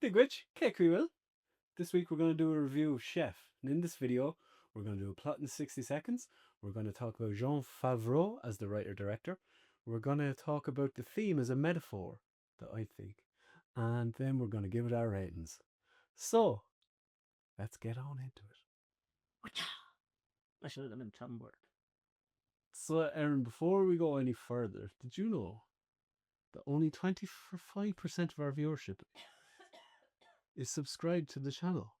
Digwich, Cake we will. This week we're going to do a review of Chef. And in this video, we're going to do a plot in 60 seconds. We're going to talk about Jon Favreau as the writer-director. We're going to talk about the theme as a metaphor, that I think. And then we're going to give it our ratings. So, let's get on into it. I should have done a Tumblr. So, Aaron, before we go any further, did you know that only 25% of our viewership is subscribed to the channel?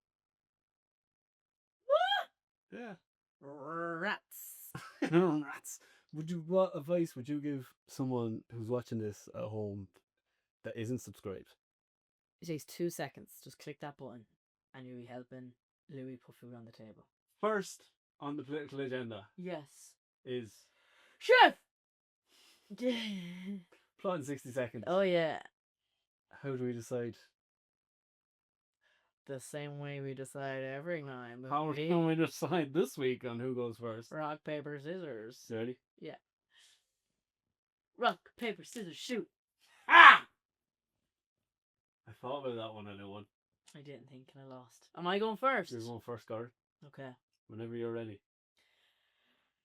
What? Yeah. Rats. Rats. What advice would you give someone who's watching this at home that isn't subscribed? It takes 2 seconds. Just click that button and you'll be helping Louis put food on the table. First on the political agenda Yes. is Chef! plot in 60 seconds. Oh, yeah. How do we decide? The same way we decide every time. How can we decide this week on who goes first? Rock, paper, scissors. Ready? Yeah. Rock, paper, scissors, shoot. Ah! I thought about that one and I won. I didn't think and I lost. Am I going first? You're going first, Gary. Okay. Whenever you're ready.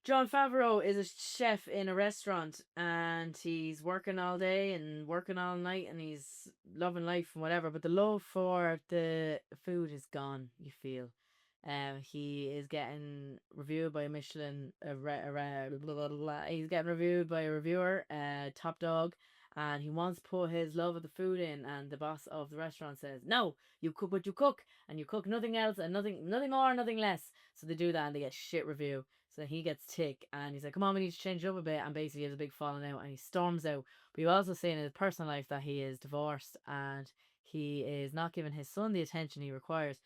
Jon Favreau is a chef in a restaurant and he's working all day and working all night and he's loving life and whatever, but the love for the food is gone, you feel. He is getting reviewed by a Michelin, he's getting reviewed by a reviewer, Top Dog, and he wants to put his love of the food in, and the boss of the restaurant says, no, you cook what you cook, and you cook nothing else, and nothing more, nothing less. So they do that and they get shit review. So he gets tick and he's like, come on, we need to change it up a bit. And basically has a big falling out and he storms out. But you also see in his personal life that he is divorced and he is not giving his son the attention he requires.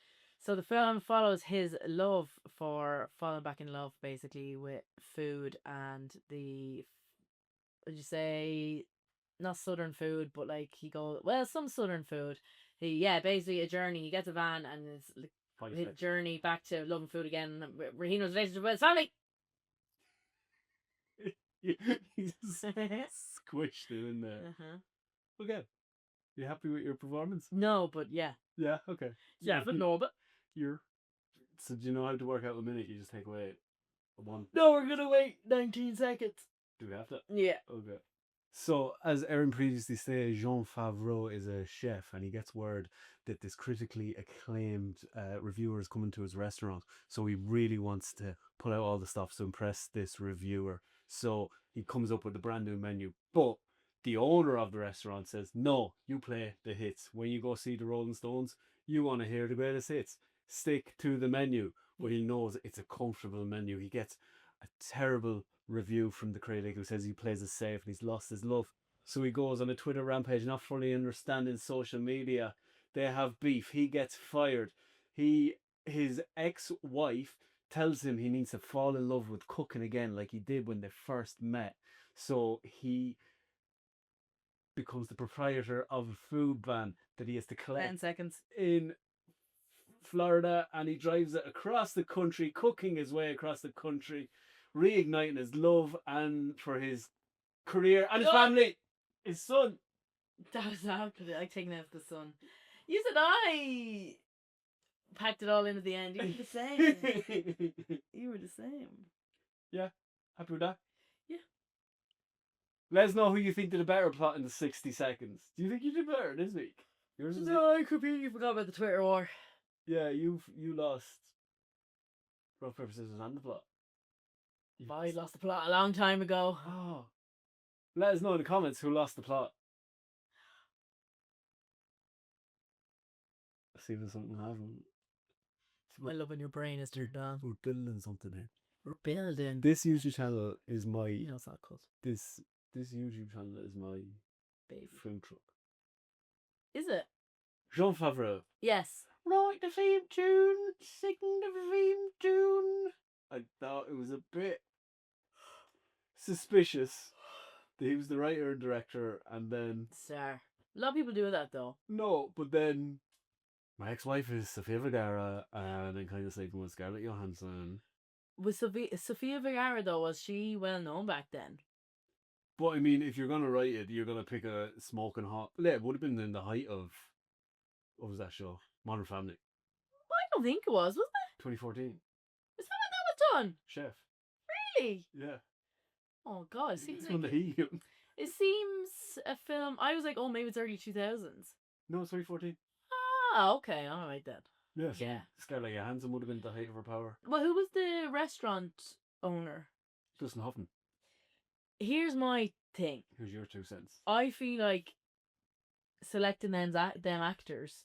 So the film follows his love for falling back in love basically with food and the, would you say, not southern food, but like he goes, well, some southern food. Basically a journey. He gets a van and it's like his journey back to loving food again. Rahino's relationship with his family. He's squished it in there. Okay. You happy with your performance? No, but yeah. Yeah, okay. Yeah, but no, but you're. So do you know how to work out a minute? You just take away a one. No, we're gonna wait 19 seconds. Do we have to? Yeah. Okay. So, as Erin previously said, Jon Favreau is a chef and he gets word that this critically acclaimed reviewer is coming to his restaurant. So he really wants to put out all the stops to impress this reviewer. So he comes up with a brand new menu. But the owner of the restaurant says, no, you play the hits. When you go see the Rolling Stones, you want to hear the greatest hits. Stick to the menu. But he knows it's a comfortable menu. He gets a terrible review from the critic who says he plays it safe and he's lost his love. So he goes on a Twitter rampage, not fully understanding social media. They have beef. He gets fired. His ex-wife tells him he needs to fall in love with cooking again like he did when they first met. So he becomes the proprietor of a food van that he has to collect 10 seconds in Florida, and he drives it across the country, cooking his way across the country, reigniting his love and for his career and his family, his son. That was after I taking out the son. You said I packed it all in at the end. You were the same. You were the same. Yeah, happy with that? Yeah. Let us know who you think did a better plot in the 60 seconds. Do you think you did better this week? Yours was no, I completely forgot about the Twitter war. Yeah, you lost rock, paper, scissors and the plot. I lost the plot a long time ago. Oh. Let us know in the comments who lost the plot. See if there's something happening. My love in your brain is turned on. We're building something here. We're building. This YouTube channel is my... You know it's not cut. This YouTube channel is my baby food truck. Is it? Jon Favreau. Yes. Write the theme tune. Sing the theme tune. I thought it was a bit suspicious that he was the writer and director, and then... Sir. A lot of people do that though. No, but then my ex-wife is Sofia Vergara, and then kind of sleeping with Scarlett Johansson. Was Sofia Vergara though, was she well known back then? But I mean, if you're gonna write it, you're gonna pick a smoking hot... Yeah, it would have been in the height of What was that show? Modern Family. I don't think it was it? 2014. Is that when that was done? Chef. Really? Yeah. Oh god, it seems It's one like that he. it seems a film. I was like, oh, maybe it's early 2000s. No, it's 2014. Ah, okay, all right then. Yes. Yeah. Scarlett Johansson would have been the height of her power. Well, who was the restaurant owner? Dustin Hoffman. Here's my thing. Here's your 2 cents. I feel like selecting them actors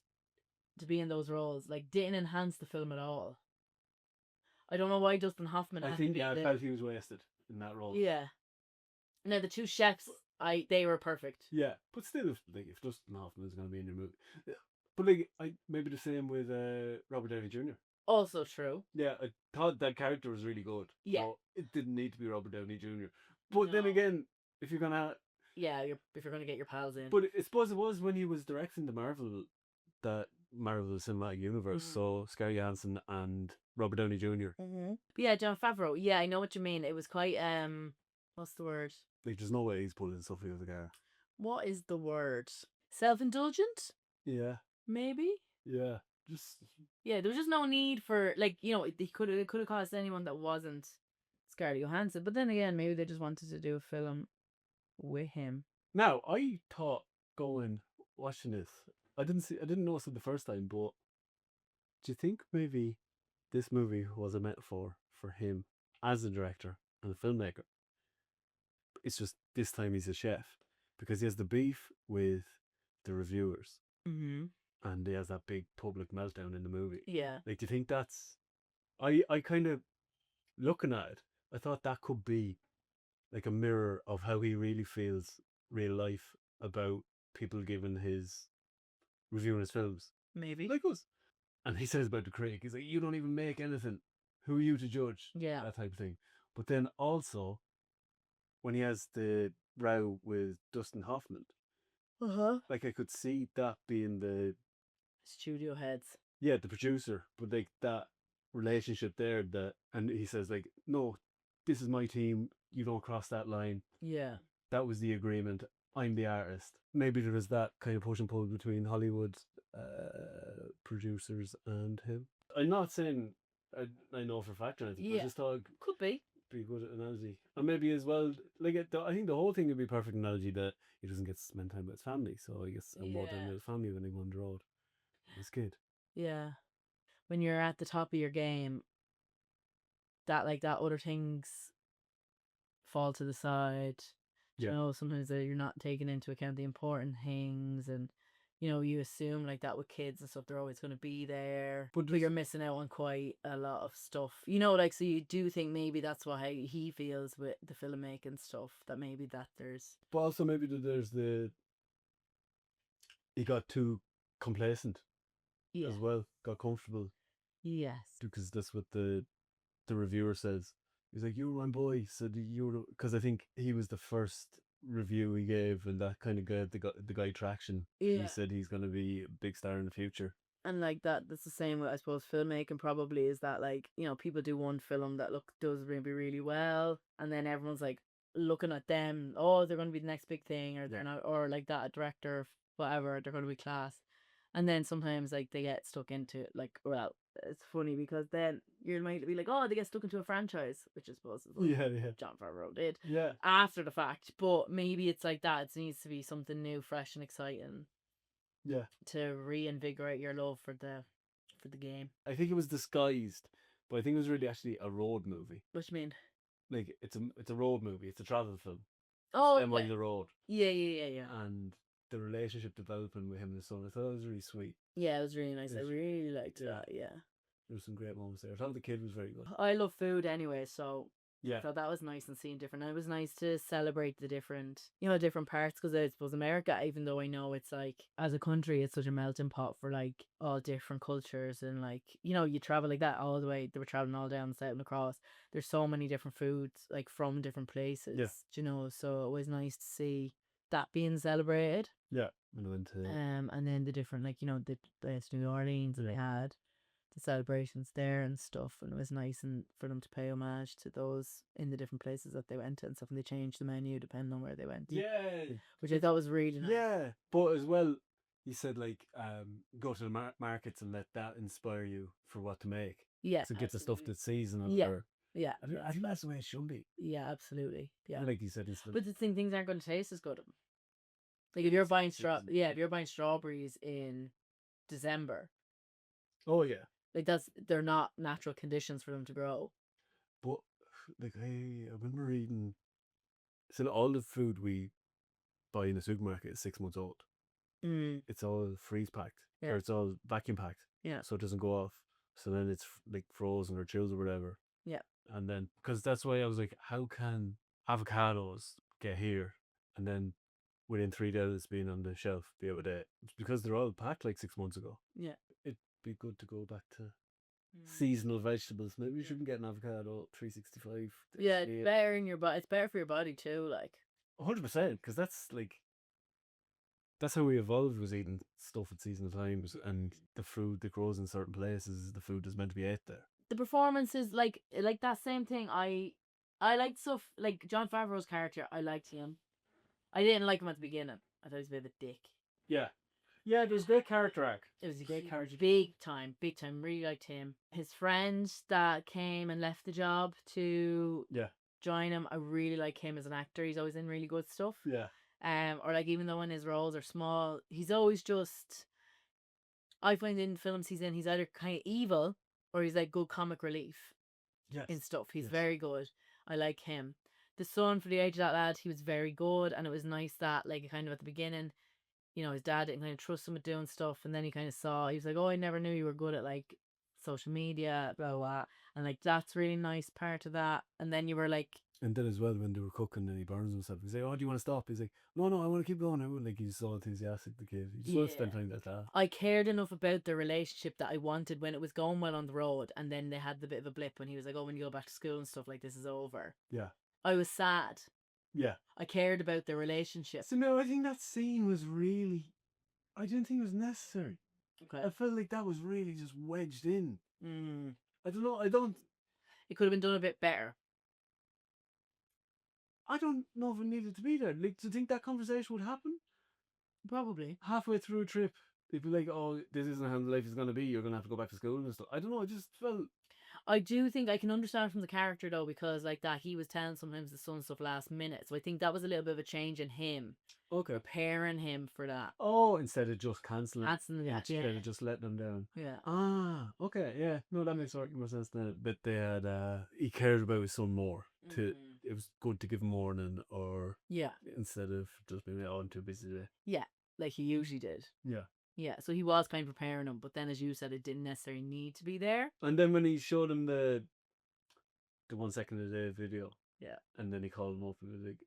to be in those roles like didn't enhance the film at all. I don't know why Dustin Hoffman. I think I felt he was wasted in that role. Yeah. Now the two chefs, they were perfect. Yeah, but still, if Dustin Hoffman is going to be in your movie, but like maybe the same with Robert Downey Jr. Also true. Yeah, I thought that character was really good. Yeah. So it didn't need to be Robert Downey Jr. But then again, if you're gonna if you're gonna get your pals in. But I suppose it was when he was directing the Marvel Cinematic Universe. So Scarlett Johansson and Robert Downey Jr. But yeah, Jon Favreau. Yeah, I know what you mean. It was quite what's the word? Like, there's no way he's pulling stuff out of the car. What is the word? Self-indulgent? Yeah. Maybe. Yeah. There was just no need for it could have cost anyone that wasn't Scarlett Johansson. But then again, maybe they just wanted to do a film with him. Now, I thought watching this, I didn't notice it the first time, but do you think maybe this movie was a metaphor for him as a director and a filmmaker? It's just this time he's a chef because he has the beef with the reviewers. And he has that big public meltdown in the movie. Yeah. Like, do you think that's... I kind of, looking at it, I thought that could be like a mirror of how he really feels real life about people reviewing his films. Maybe. Like us. And he says about the critic, he's like, you don't even make anything. Who are you to judge? Yeah. That type of thing. But then also, when he has the row with Dustin Hoffman, like, I could see that being the studio heads. Yeah, the producer. But like that relationship there, and he says like, no, this is my team, you don't cross that line. Yeah. That was the agreement. I'm the artist. Maybe there was that kind of push and pull between Hollywood producers and him. I'm not saying I know for a fact or anything, but I just thought could be a good analogy. And maybe as well, like I think the whole thing would be a perfect analogy that he doesn't get to spend time with his family. So I guess I'm more than his family when he won the road. His kid. Yeah. When you're at the top of your game, that other things fall to the side. Yeah. You know, sometimes you're not taking into account the important things, and you assume like that with kids and stuff, they're always going to be there, but you're missing out on quite a lot of stuff. So you do think maybe that's how he feels with the filmmaking stuff. That maybe that there's. But also maybe there's he got too complacent. Yeah. As well, got comfortable. Yes. Because that's what the reviewer says. He's like, you were my boy. Said you were, because I think he was the first review he gave, and that kind of gave the guy traction. Yeah. He said he's going to be a big star in the future. And like that's the same with, I suppose, filmmaking probably, is that like, people do one film that does maybe really well, and then everyone's like looking at them, oh, they're going to be the next big thing, or they're not, or like that, a director, whatever, they're going to be class. And then sometimes like they get stuck into it, like, well, it's funny because then you might be like, oh, they get stuck into a franchise, which I suppose is what Jon Favreau did after the fact. But maybe it's like that. It needs to be something new, fresh and exciting. Yeah. To reinvigorate your love for the game. I think it was disguised, but I think it was really actually a road movie. What do you mean? Like, it's a road movie. It's a travel film. Oh, Emily the Road. Yeah. And the relationship developing with him and his son, I thought it was really sweet. Yeah, it was really nice. I really liked that. Yeah. There was some great moments there. I thought the kid was very good. I love food anyway, so yeah, I thought that was nice, and seeing different. And it was nice to celebrate the different, different parts, because I suppose America, even though I know it's like, as a country, it's such a melting pot for like all different cultures, and like, you travel like that all the way. They were traveling all down the south and across. There's so many different foods like from different places. Yeah. So it was nice to see that being celebrated. Yeah. And went to and then the different, like, the place New Orleans, and they had the celebrations there and stuff, and it was nice and for them to pay homage to those in the different places that they went to and stuff, and they changed the menu depending on where they went. Yeah. Which I thought was really nice. Yeah. But as well, You said like go to the markets and let that inspire you for what to make. Yeah, So get the stuff that's seasonal. yeah, Or yeah, I think that's the way it should be. yeah, absolutely, yeah. And like you said, instead But the things aren't going to taste as good. Like if you're buying season. if you're buying strawberries in December, Oh yeah, like they're not natural conditions for them to grow. but like I remember reading, so all the food we buy in the supermarket is 6 months old. Mm, It's all freeze packed, yeah, or it's all vacuum packed, yeah, so it doesn't go off. So then it's like frozen or chilled or whatever. yeah. And then because that's why I was like, how can avocados get here and then within 3 days being on the shelf be able to? It's because they're all packed like 6 months ago. Yeah. It'd be good to go back to seasonal vegetables. Maybe we shouldn't get an avocado 365. Yeah, it's better in your body. It's better for your body too. Like 100%, because that's like that's how we evolved, was eating stuff at seasonal times, and the food that grows in certain places is the food that's meant to be ate there. the performances, like that same thing. I liked stuff like Jon Favreau's character. I liked him. I didn't like him at the beginning. I thought he was a bit of a dick. Yeah. Yeah, there's great character arc. It was a great character. Big time. Big time. Really liked him. His friend that came and left the job to Yeah. join him, I really like him as an actor. He's always in really good stuff. Yeah. Or like even though when his roles are small, he's always just, I find in films he's in, he's either kind of evil or he's like good comic relief Yes. in stuff. He's Yes. very good. I like him. The son, for the age of that lad, he was very good, and it was nice that like kind of at the beginning, you know, his dad didn't kind of trust him with doing stuff, and then he kind of saw, he was like, oh, I never knew you were good at like social media, blah, blah, blah. And like that's really nice part of that. And then you were like, And then as well, when they were cooking and he burns himself, he's like, oh, do you want to stop? He's like, no, I want to keep going. I would. Like, he's so enthusiastic, the kid. He just wants to spend time like that. I cared enough about the relationship that I wanted when it was going well on the road, and then they had the bit of a blip when he was like, oh, when you go back to school and stuff, like this is over. Yeah. I was sad. Yeah. I cared about their relationship. So no, I think that scene was really, I didn't think it was necessary. Okay. I felt like that was really just wedged in. Mm. I don't know. It could have been done a bit better. I don't know if it needed to be there. Like, do you think that conversation would happen? Probably. Halfway through a trip, they'd be like, oh, this isn't how life is going to be. You're going to have to go back to school and stuff. I don't know. I just felt... I do think I can understand from the character though, because like that he was telling sometimes the son stuff last minute. So I think that was a little bit of a change in him. Okay. Preparing him for that. Oh, instead of just cancelling. Cancelling that, yeah. Instead of just letting them down. Yeah. Ah, okay, yeah. No, that makes more sense then. But they had, he cared about his son more. It was good to give him warning, or... Yeah. Instead of just being, oh, I'm too busy today. Yeah, like he usually did. Yeah. Yeah, so he was kind of preparing him, but then as you said, it didn't necessarily need to be there. And then when he showed him the 1 second a day video, yeah, and then he called him up and was like,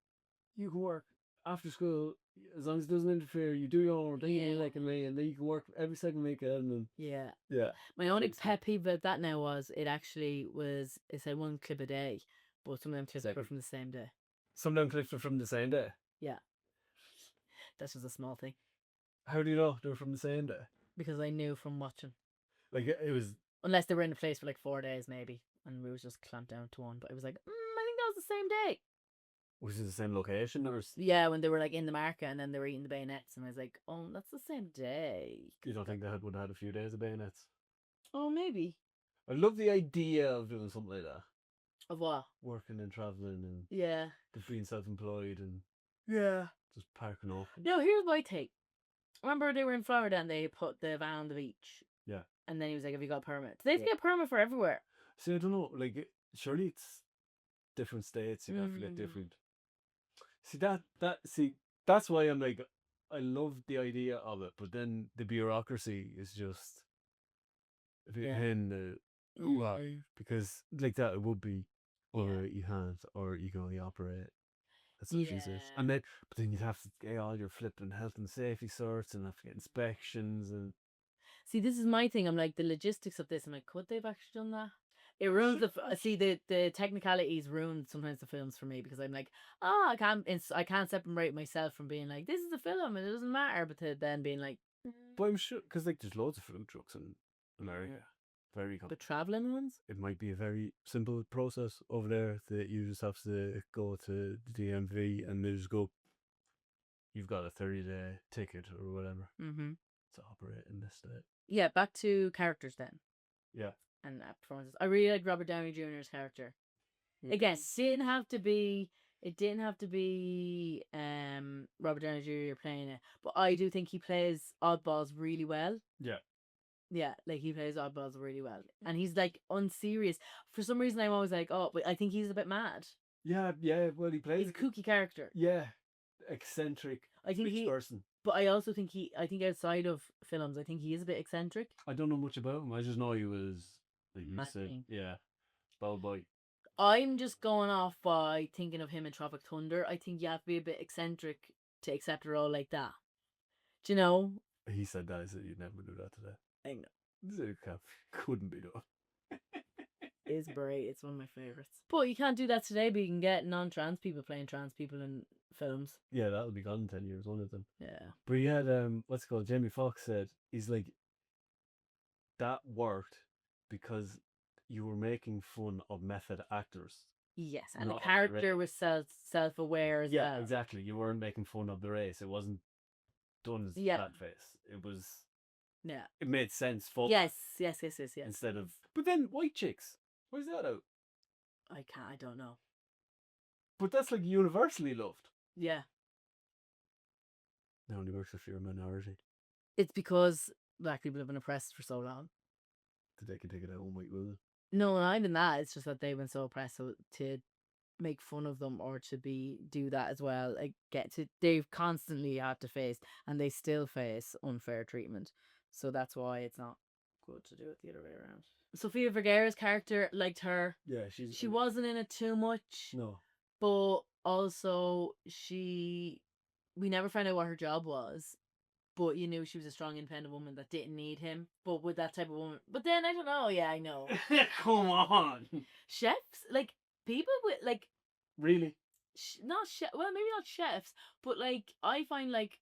you can work after school as long as it doesn't interfere. You do your own thing, like me, and then you can work every second weekend. And yeah. My only pet peeve about that now was it said 1 clip a day, but some of them clips were from the same day. Some of them clips were from the same day. Yeah, that's just a small thing. How do you know they were from the same day? Because I knew from watching. Like it was, unless they were in a place for like 4 days maybe, and we was just clamped down to one. But it was like, I think that was the same day. Was it the same location or? Yeah, when they were like in the market and then they were eating the bayonets, and I was like, oh, that's the same day. You don't think they would have had a few days of bayonets? Oh, maybe. I love the idea of doing something like that. Of what? Working and traveling and being self-employed and just parking up. No, here's my take. Remember they were in Florida and they put the van on the beach. Yeah. And then he was like, have you got a permit? They have to get a permit for everywhere. See, I don't know. Like, surely it's different states. You have to get different. See, that's why I'm like, I love the idea of it, but then the bureaucracy is just a bit because like that it would be, or you can't, or you can only operate. That's what she says. And then, but then you'd have to get all your flipping health and safety certs and have to get inspections and. See, this is my thing. I'm like, the logistics of this. I'm like, could they've actually done that? It ruins the technicalities ruin sometimes the films for me, because I'm like, I can't separate myself from being like, this is a film and it doesn't matter, but to then being like. But I'm sure, because like there's loads of food trucks in America. Very cool. The traveling ones? It might be a very simple process over there that you just have to go to the DMV and they just go, you've got a 30-day ticket or whatever. to operate in this state. Yeah, back to characters then Yeah. and performances. I really liked Robert Downey Jr.'s character. Again, it didn't have to be Robert Downey Jr. playing it, but I do think he plays oddballs really well. Yeah. Yeah, like he plays oddballs really well, and he's like unserious. For some reason, I'm always like, oh, but I think he's a bit mad. Yeah, well, he plays He's a kooky character. Yeah, eccentric I think rich person. But I also think I think outside of films, I think he is a bit eccentric. I don't know much about him. I just know he was, like you said, Acting. yeah, ball boy. I'm just going off by thinking of him in Tropic Thunder. I think you have to be a bit eccentric to accept a role like that. Do you know? He said that. I said you'd never do that today. I know. It couldn't be done. It's great. It's one of my favorites. But you can't do that today. But you can get non-trans people playing trans people in films. Yeah, that'll be gone in 10 years. One of them. Yeah. But he had what's it called? Jamie Foxx said he's like that worked because you were making fun of method actors. Yes, and Not the character was self-aware as well. Yeah, exactly. You weren't making fun of the race. It wasn't done as flat face. It was. Yeah. It made sense. Yes. Instead of, but then white chicks. Why's that out? I don't know. But that's like universally loved. Yeah. It only works if you're a minority. It's because black people have been oppressed for so long. That they can take it out on white women. No, not even that. It's just that they've been so oppressed, so to make fun of them or to do that as well, like they've constantly had to face, and they still face unfair treatment. So that's why it's not good to do it the other way around. Sofia Vergara's character, liked her. Yeah, she wasn't in it too much. No. But also we never found out what her job was. But you knew she was a strong, independent woman that didn't need him. But with that type of woman. But then, I don't know. Yeah, I know. Come on. Chefs? Like, people with, like... Really? Not chef... Well, maybe not chefs. But, like, I find, like...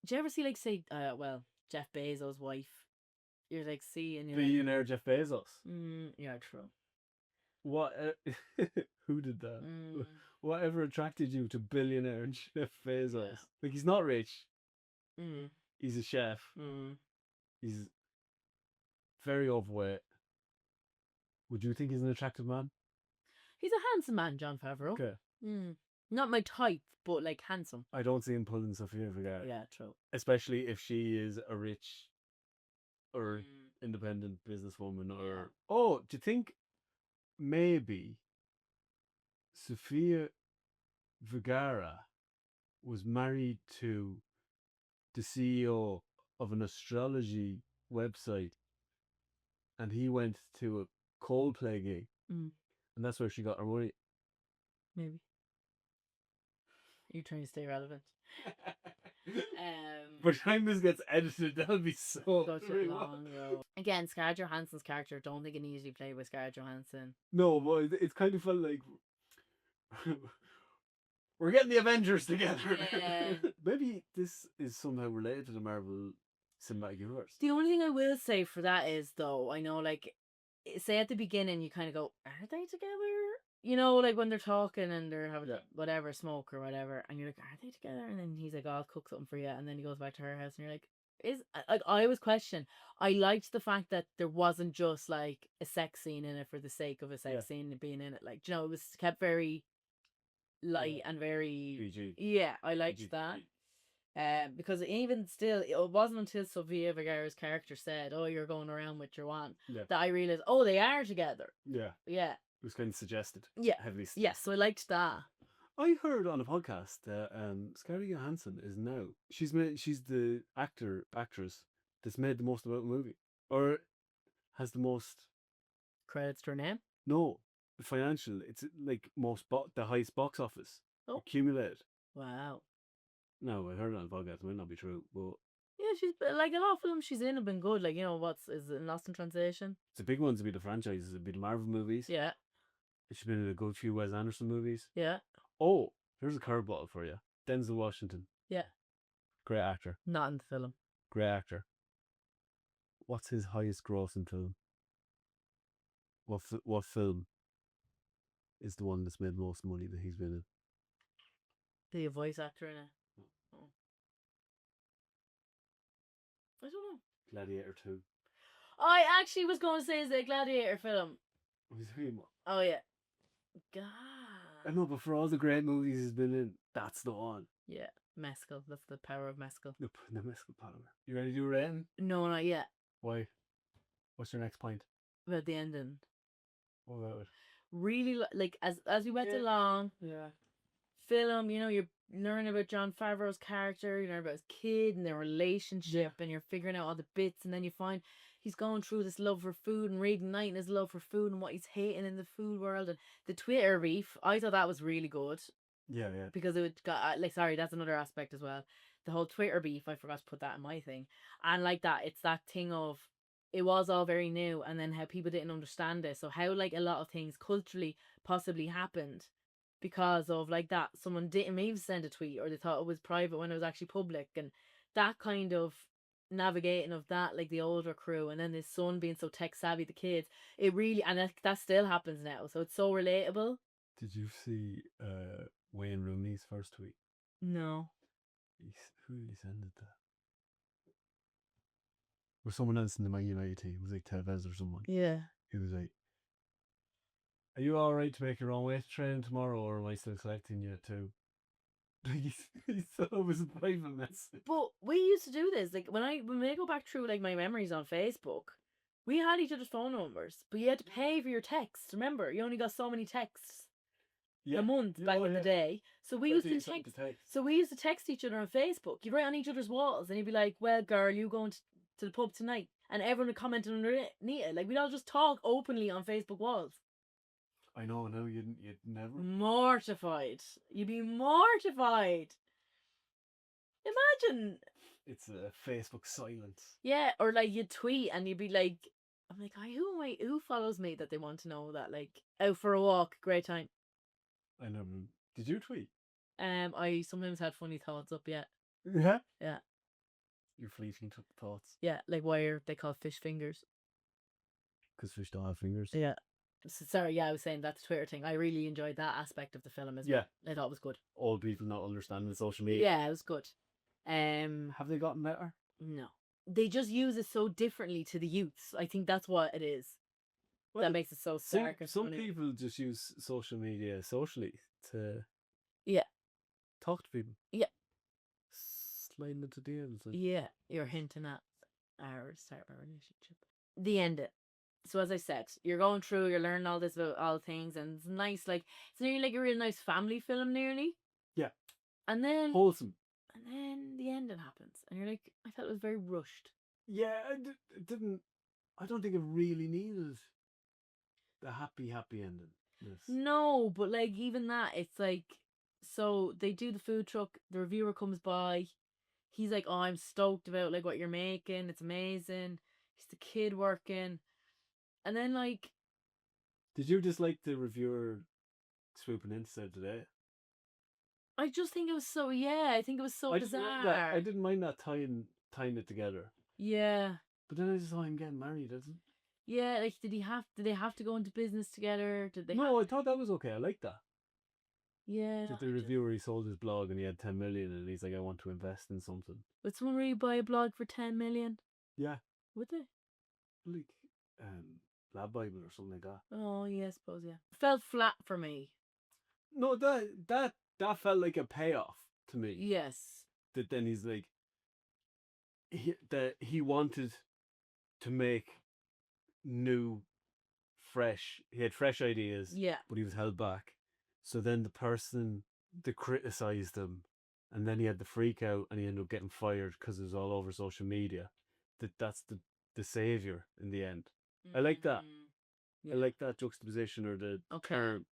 Do you ever see, like, say... Jeff Bezos' wife? You're, like, seeing... Billionaire Jeff Bezos. Yeah, true. What... who did that? Whatever attracted you to billionaire Jeff Bezos? Yeah. Like, he's not rich. He's a chef. He's very overweight. Would you think he's an attractive man? He's a handsome man, Jon Favreau. Okay. Not my type, but like handsome. I don't see him pulling Sofia Vergara. Yeah, true. Especially if she is a rich or independent businesswoman or... Oh, do you think maybe Sofia Vergara was married to the CEO of an astrology website and he went to a Coldplay gig and that's where she got her money? Maybe. You're trying to stay relevant. But time this gets edited, that'll be so such a long road. Again, Scarlett Johansson's character, don't think it needs to be played by Scarlett Johansson. No, but it's kind of felt like we're getting the Avengers together. Yeah. Maybe this is somehow related to the Marvel Cinematic Universe. The only thing I will say for that is, though, I know, like, say at the beginning, you kind of go, are they together? You know, like when they're talking and they're having whatever, smoke or whatever, and you're like, are they together? And then he's like, oh, I'll cook something for you. And then he goes back to her house and you're like, I always question. I liked the fact that there wasn't just like a sex scene in it for the sake of a sex scene being in it. Like, you know, it was kept very light and very PG. Yeah, I liked that. Because even still, it wasn't until Sofia Vergara's character said, "Oh, you're going around with your one," that I realized, oh, they are together. Yeah. It was kind of suggested. Yeah. Heavily suggested. Yes, so I liked that. I heard on a podcast that Scarlett Johansson is now she's the actress that's made the most about a movie or has the most credits to her name. No, the financial. It's like the highest box office accumulated. Wow. No, I heard it on a podcast. It might not be true, but yeah, she's like a lot of films she's in have been good. Like, you know, is it Lost in Translation? It's a big one to be the franchises. It'd be the Marvel movies. Yeah. She's been in a good few Wes Anderson movies. Yeah. Oh, here's a curveball for you. Denzel Washington. Yeah. Great actor. Not in the film. Great actor. What's his highest grossing film? What film is the one that's made most money that he's been in? The voice actor in it. Oh. I don't know. Gladiator 2. I actually was going to say is a Gladiator film. Was he? Oh yeah. I God. know, but for all the great movies he's been in, that's the one. Yeah, mescal. That's the power of mescal. The Mescal Polymer. You ready to do rating? No, not yet. Why? What's your next point? About the ending. What about it? Really, like as we went Yeah. along, Yeah. film, you know, you're learning about Jon Favreau's character, you learn about his kid and their relationship, and you're figuring out all the bits, and then you find he's going through this love for food and reigniting his love for food and what he's hating in the food world, and the Twitter beef. I thought that was really good Yeah, yeah. because it would got like sorry, that's another aspect as well. The whole Twitter beef, I forgot to put that in my thing, and like that, it's that thing of it was all very new, and then how people didn't understand it. So how like a lot of things culturally possibly happened because of like that someone didn't maybe send a tweet or they thought it was private when it was actually public, and that kind of navigating of that, like the older crew, and then his son being so tech savvy, the kids, it really, and that still happens now, so it's so relatable. Did you see Wayne Rooney's first tweet? No. Who did he send it to? Or someone else in the Man United team. It was like Tevez or someone. Yeah. He was like, "Are you alright to make your own weight training tomorrow, or am I still collecting you too?" He thought it was a private message. But we used to do this, like when I go back through like my memories on Facebook, we had each other's phone numbers, but you had to pay for your texts. Remember, you only got so many texts a month back in the day. So we used to text. So we used to text each other on Facebook. You'd write on each other's walls, and you'd be like, "Well, girl, you going to the pub tonight?" And everyone would comment underneath it. Like we'd all just talk openly on Facebook walls. I know, no, you'd never. Mortified. You'd be mortified. Imagine. It's a Facebook silence. Yeah, or like you'd tweet and you'd be like, I'm like, who follows me that they want to know that, like, out for a walk, great time. I never. Did you tweet? I sometimes had funny thoughts up, yeah. Yeah. Yeah. Your fleeting thoughts. Yeah, like why are they called fish fingers? Because fish don't have fingers. Yeah. So, sorry, yeah, I was saying that's the Twitter thing. I really enjoyed that aspect of the film as well. I thought it was good. Old people not understanding social media. Yeah, it was good. Have they gotten better? No. They just use it so differently to the youths. I think that's what it is. Well, that makes it so stark. Some people just use social media socially to talk to people. Yeah. Sliding into DMs. Yeah, you're hinting at our start of our relationship. The end it. So as I said, you're going through, you're learning all this about all things, and it's nice, like it's nearly like a real nice family film, nearly. Yeah. And then wholesome. And then the ending happens, and you're like, I felt it was very rushed. Yeah, it didn't. I don't think it really needed the happy ending. No, but like even that, it's like, so they do the food truck. The reviewer comes by. He's like, "Oh, I'm stoked about like what you're making. It's amazing." He's the kid working, and then like, did you just like the reviewer swooping in today? I just think it was so. Yeah, I think it was so bizarre. I didn't mind that tying it together. Yeah. But then I just saw him getting married, isn't? Yeah, like did they have to go into business together? Did they? No, I thought that was okay. I liked that. Yeah. That the reviewer, he sold his blog and he had 10 million, and he's like, I want to invest in something. Would someone really buy a blog for 10 million? Yeah. Would they? Like, Lab Bible or something like that. Oh yeah, I suppose, yeah. Felt flat for me. No, that felt like a payoff to me. Yes. That then he's like, he wanted to make new, fresh. He had fresh ideas. Yeah. But he was held back. So then the person that criticized him, and then he had the freak out, and he ended up getting fired because it was all over social media. That's the savior in the end. I like that. Yeah. I like that juxtaposition or the term,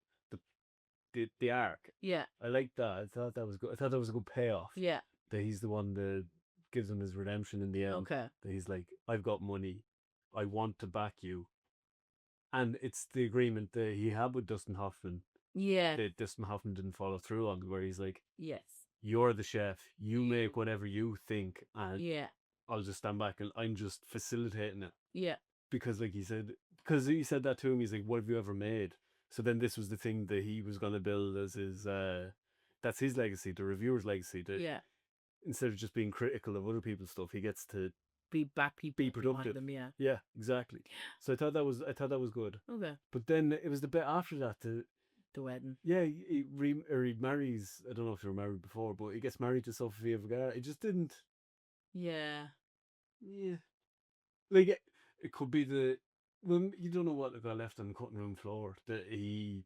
the arc. Yeah. I like that. I thought that was good. I thought that was a good payoff. Yeah. That he's the one that gives him his redemption in the end. Okay. That he's like, I've got money. I want to back you. And it's the agreement that he had with Dustin Hoffman. Yeah. That Dustin Hoffman didn't follow through on, where he's like, yes, you're the chef. You make whatever you think. And yeah, I'll just stand back and I'm just facilitating it. Yeah. Because like he said that to him, he's like, what have you ever made? So then this was the thing that he was going to build as his, that's his legacy, the reviewer's legacy. Yeah. Instead of just being critical of other people's stuff, he gets to be back people be behind productive. them. Yeah. Yeah, exactly. So I thought that was good. Okay. But then it was the bit after that. The wedding. Yeah, he marries. I don't know if you were married before, but he gets married to Sofia Vergara. It just didn't. Yeah. Yeah, like it could be the. Well, you don't know what got left on the cutting room floor. That he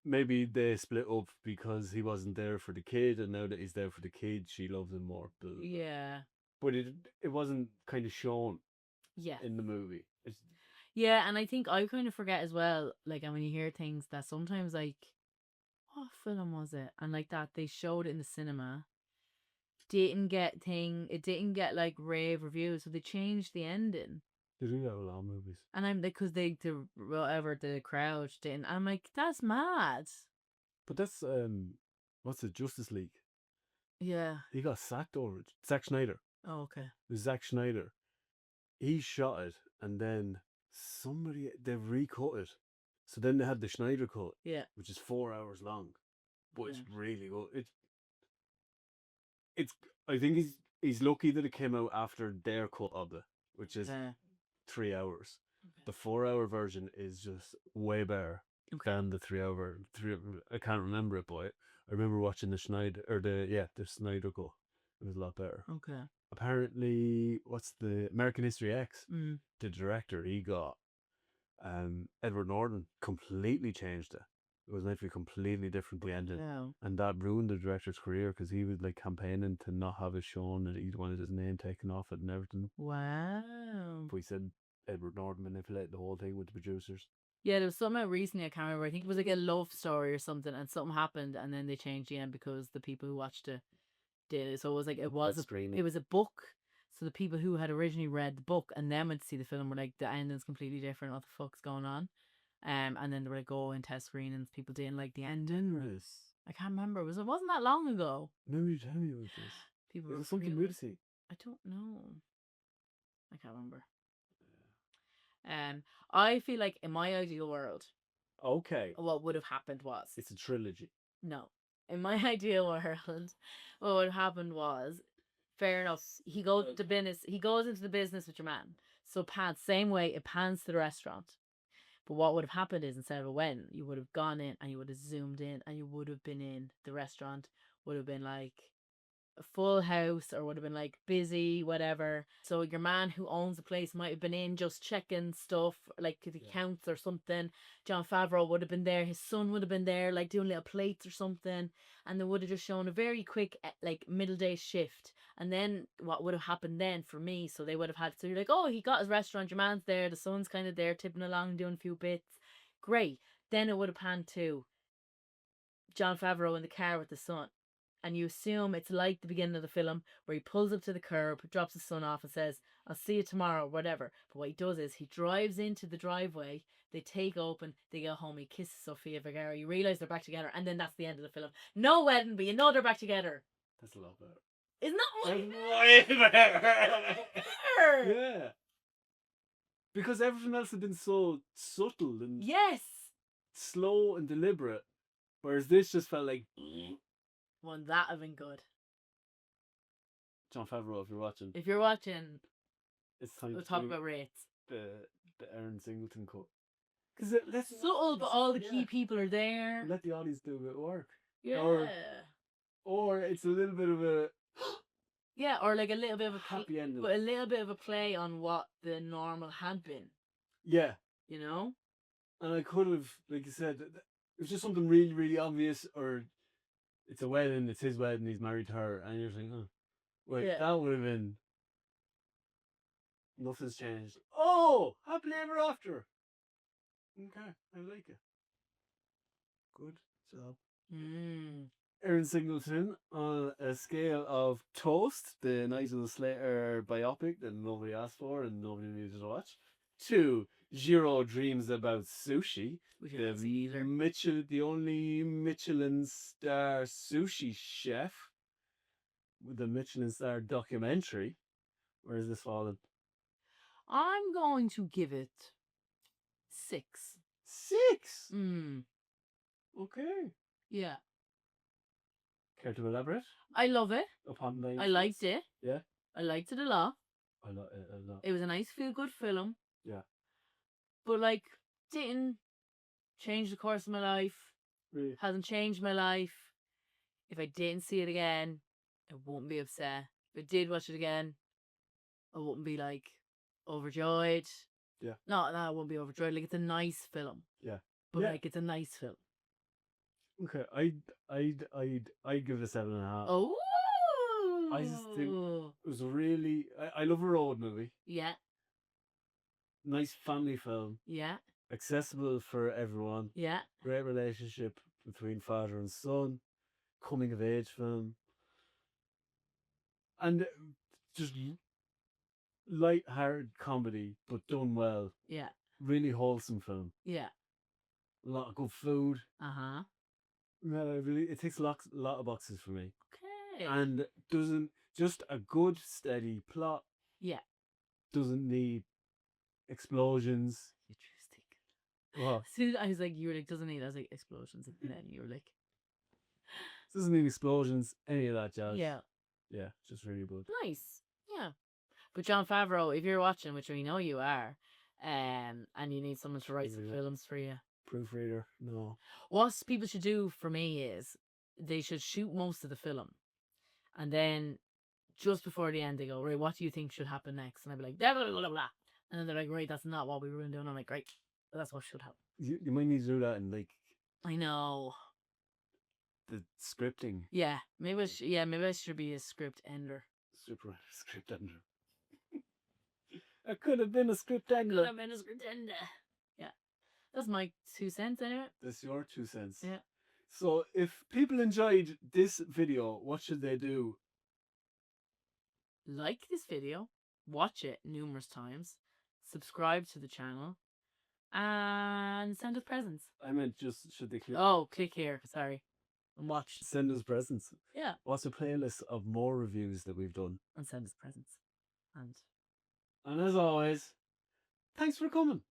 maybe they split up because he wasn't there for the kid, and now that he's there for the kid, she loves him more. Blah, blah, blah. Yeah. But it wasn't kind of shown Yeah. in the movie. It's, Yeah, and I think I kind of forget as well, like, and when you hear things that sometimes, like, what film was it? And like that, they showed it in the cinema. It didn't get like rave reviews, so they changed the ending. they do that with a lot of movies. And I'm like, because the crowd didn't. I'm like, that's mad. But that's what's it? Justice League. Yeah. He got sacked over it. Zack Snyder. Oh, okay. It was Zack Snyder. He shot it, and then they recut it. So then they had the Schneider cut, Yeah. which is 4 hours long, but it's Yeah. really good. It's. I think he's lucky that it came out after their cut of it, which is 3 hours. Okay. The 4 hour version is just way better than the 3 hour. I can't remember it, but I remember watching the Schneider the Schneider cut. It was a lot better. Okay. Apparently, what's the American History X? Mm. The director he got, Edward Norton completely changed it. It was meant to be completely different the ending, and that ruined the director's career because he was like campaigning to not have it shown and he wanted his name taken off it and everything. Wow. But he said Edward Norton manipulated the whole thing with the producers. Yeah, there was something out recently, I can't remember. I think it was like a love story or something, and something happened, and then they changed the end because the people who watched it did it. So it was like it was a book. So the people who had originally read the book and then went to see the film were like, the ending's completely different. What the fuck's going on? And then they were like, go in test screenings. People didn't like the ending. Yes. I can't remember. It wasn't that long ago. Maybe you tell me about this. People It were was something weird to see. I don't know. I can't remember. I feel like in my ideal world, okay, what would have happened was it's a trilogy. No, in my ideal world, what would have happened was, fair enough. He goes into business. He goes into the business with your man. So pans same way it pans to the restaurant. But what would have happened is instead of a wedding, you would have gone in and you would have zoomed in and you would have been in the restaurant. Would have been like a full house or would have been like busy, whatever. So your man who owns the place might have been in just checking stuff like the accounts or something. Jon Favreau would have been there. His son would have been there, like doing little plates or something. And they would have just shown a very quick, like middle day shift. And then what would have happened then for me? So they would have had to be like, oh, he got his restaurant. Your man's there. The son's kind of there, tipping along, doing a few bits. Great. Then it would have panned to Jon Favreau in the car with the son. And you assume it's like the beginning of the film where he pulls up to the curb, drops his son off and says, I'll see you tomorrow, whatever. But what he does is he drives into the driveway, they take open, they go home, he kisses Sofia Vergara, you realise they're back together, and then that's the end of the film. No wedding, but you know they're back together. That's a lot better. Isn't that way better? Yeah. Because everything else had been so subtle and slow and deliberate. Whereas this just felt like wouldn't that have been good? Jon Favreau, if you're watching. If you're watching, it's time we'll talk about rates. The Aaron Singleton cut. Because that's subtle, but all the key people are there. Let the audience do a bit of work. Yeah. Or it's a little bit of a yeah, or like a little bit of a happy ending. But a little bit of a play on what the normal had been. Yeah. You know? And I could have, like you said, it was just something really, really obvious, or it's a wedding, it's his wedding, he's married to her, and you're thinking, oh, wait, that would have been, nothing's changed. Oh, happily ever after. Okay, I like it. Good job. Aaron Singleton, on a scale of Toast, the Nigel Slater biopic that nobody asked for and nobody needed to watch, to Jiro Dreams About Sushi, the only Michelin star sushi chef with a Michelin star documentary. Where is this falling? I'm going to give it 6. 6? Okay. Yeah. Care to elaborate? I love it. Upon the I liked it. Yeah. I liked it a lot. I like it a lot. It was a nice feel-good film. Yeah. But, like, didn't change the course of my life. Really? Hasn't changed my life. If I didn't see it again, I wouldn't be upset. If I did watch it again, I wouldn't be, like, overjoyed. Yeah. No, I wouldn't be overjoyed. Like, it's a nice film. Yeah. But, Yeah. like, it's a nice film. Okay. I'd give it a 7.5. Oh! I just think it was a really. I love a road movie. Yeah. Nice family film. Yeah. Accessible for everyone. Yeah. Great relationship between father and son. Coming of age film. And just light-hearted comedy, but done well. Yeah. Really wholesome film. Yeah. A lot of good food. Uh-huh. Yeah, it ticks a lot of boxes for me. Okay. And doesn't just a good steady plot. Yeah. Doesn't need explosions. Interesting. What? Soon I was like, you were like, doesn't need. I was like, explosions, and then you were like, Doesn't need explosions. Any of that jazz. yeah, Yeah, just really good. nice, yeah. But Jon Favreau, if you're watching, which we know you are, and you need someone to write some Yeah. films for you, Proofreader, no. what people should do for me is they should shoot most of the film, and then just before the end they go, right, what do you think should happen next? And I'd be like, blah blah blah blah, and then they're like, right, that's not what we were doing. I'm like, great, but that's what should happen. You might need to do that in like I know. the scripting. Yeah, maybe I should be a script ender. Script ender. I could have been a script Could ender. have been a script ender. Yeah, that's my 2 cents anyway. That's your 2 cents. Yeah. So if people enjoyed this video, what should they do? Like this video, watch it numerous times, subscribe to the channel, and send us presents. I meant just should they click? Oh, click here. Sorry, and watch. Send us presents. Yeah, What's a playlist of more reviews that we've done? and send us presents. And And as always, thanks for coming.